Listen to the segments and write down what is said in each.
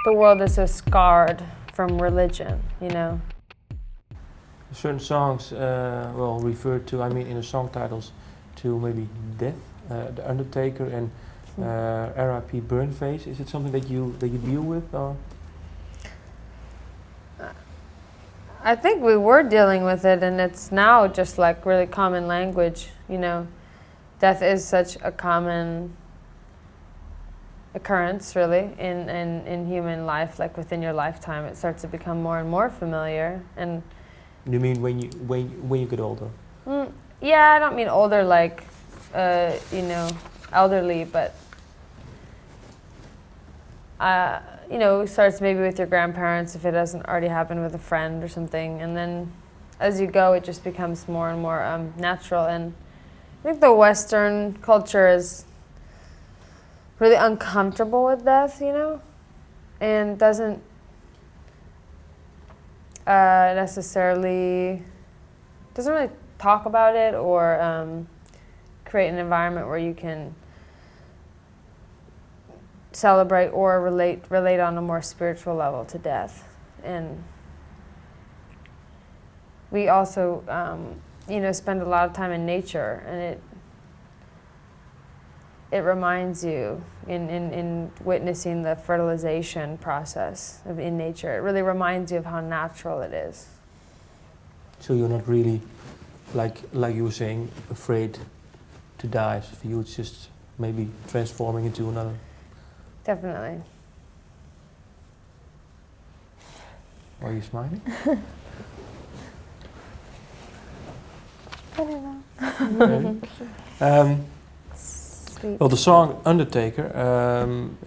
the world is so scarred from religion, you know. Certain songs, refer to, I mean, in the song titles, to maybe death, the Undertaker and R.I.P. Burnface. Is it something that you deal with, or? I think we were dealing with it, and it's now just like really common language, you know. Death is such a common occurrence, really, in human life. Like within your lifetime, it starts to become more and more familiar. And You mean when you get older? Yeah, I don't mean older like, you know, elderly, but you know, it starts maybe with your grandparents if it doesn't already happen with a friend or something, and then as you go, it just becomes more and more natural. And I think the Western culture is really uncomfortable with death, you know, and doesn't necessarily doesn't really talk about it or create an environment where you can celebrate or relate on a more spiritual level to death. And we also you know, spend a lot of time in nature, and it reminds you in witnessing the fertilization process in nature. It really reminds you of how natural it is. So you're not really, like you were saying, afraid to die. So for you, it's just maybe transforming into another. Definitely. Why are you smiling? I don't know. Okay. Sweet. Well, the song Undertaker,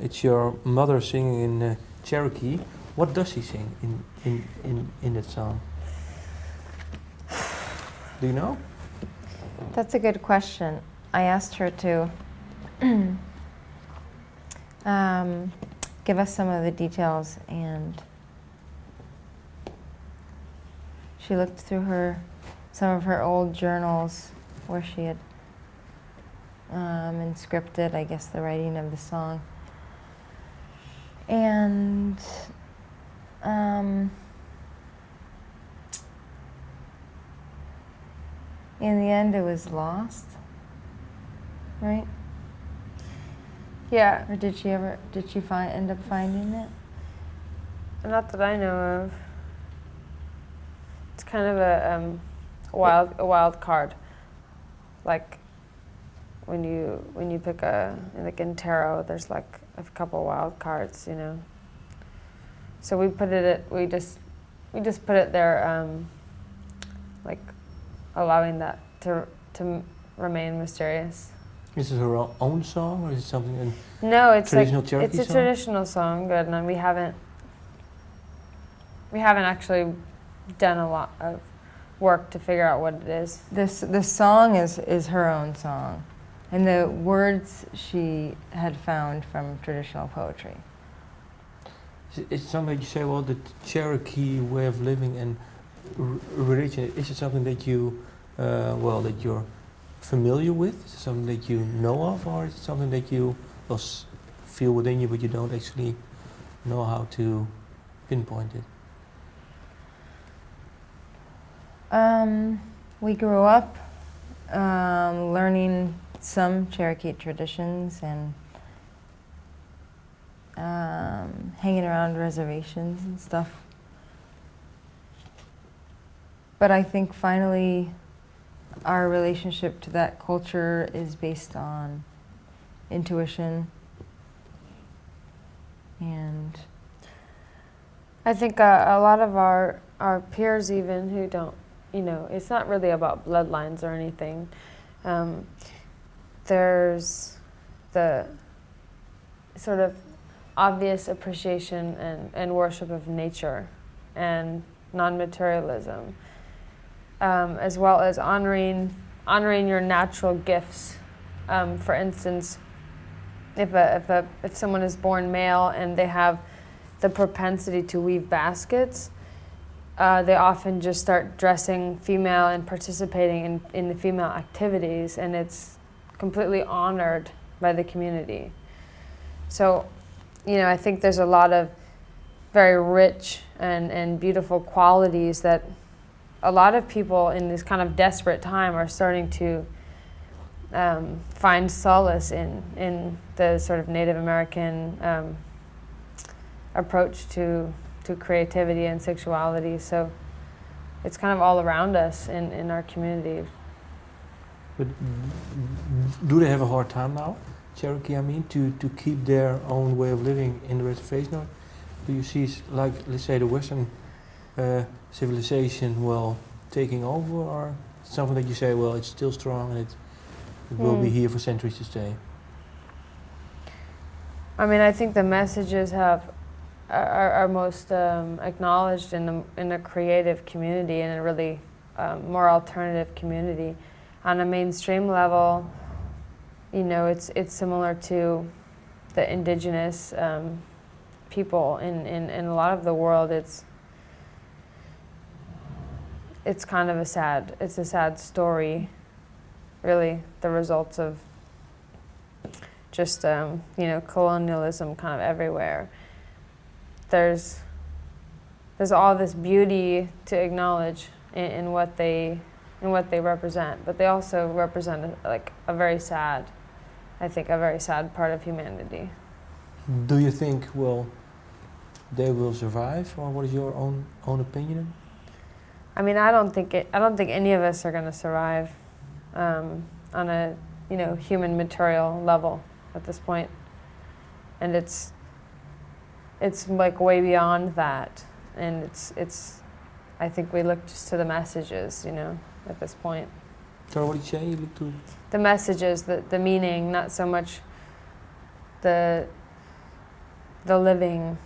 it's your mother singing in Cherokee. What does she sing in that song? Do you know? That's a good question. I asked her to give us some of the details, and she looked through some of her old journals where she had inscripted, I guess, the writing of the song. And in the end, it was lost, right? Yeah. Or did she end up finding it? Not that I know of. It's kind of a wild card. Like when you pick like in tarot, there's like a couple wild cards, you know. So we just put it there, like allowing that to remain mysterious. Is it her own song, or is it something? No, it's traditional like Cherokee it's a song? traditional song, good, and we haven't actually done a lot of work to figure out what it is. The song is her own song, and the words she had found from traditional poetry. It's something that you say, well, the Cherokee way of living and religion. Is it something that you, that you're familiar with? Is it something that you know of, or is it something that you feel within you, but you don't actually know how to pinpoint it? We grew up learning some Cherokee traditions and hanging around reservations and stuff. But I think finally our relationship to that culture is based on intuition, and I think a lot of our peers even who don't, you know, it's not really about bloodlines or anything. There's the sort of obvious appreciation and worship of nature and non-materialism, as well as honoring your natural gifts. For instance, if someone is born male and they have the propensity to weave baskets, they often just start dressing female and participating in the female activities, and it's completely honored by the community. So, you know, I think there's a lot of very rich and beautiful qualities that a lot of people in this kind of desperate time are starting to find solace in the sort of Native American approach to creativity and sexuality. So it's kind of all around us in our community. But do they have a hard time now, Cherokee, I mean, to keep their own way of living in the reservation? Or do you see, like, let's say, the Western civilization, well, taking over, or something that you say, well, it's still strong and it will be here for centuries to stay? I mean, I think the messages are most acknowledged in a creative community, in a really more alternative community. On a mainstream level, you know, it's similar to the indigenous people in a lot of the world. It's kind of a sad story, really, the results of just you know, colonialism kind of everywhere. There's all this beauty to acknowledge in what they represent, but they also represent like a very sad part of humanity. Do you think, well, they will survive, or what is your own opinion? I mean, I don't think any of us are going to survive on a, you know, human material level at this point, and it's like way beyond that, and it's I think we look just to the messages, you know, at this point. So what did you say? You look to the messages, the meaning, not so much the living.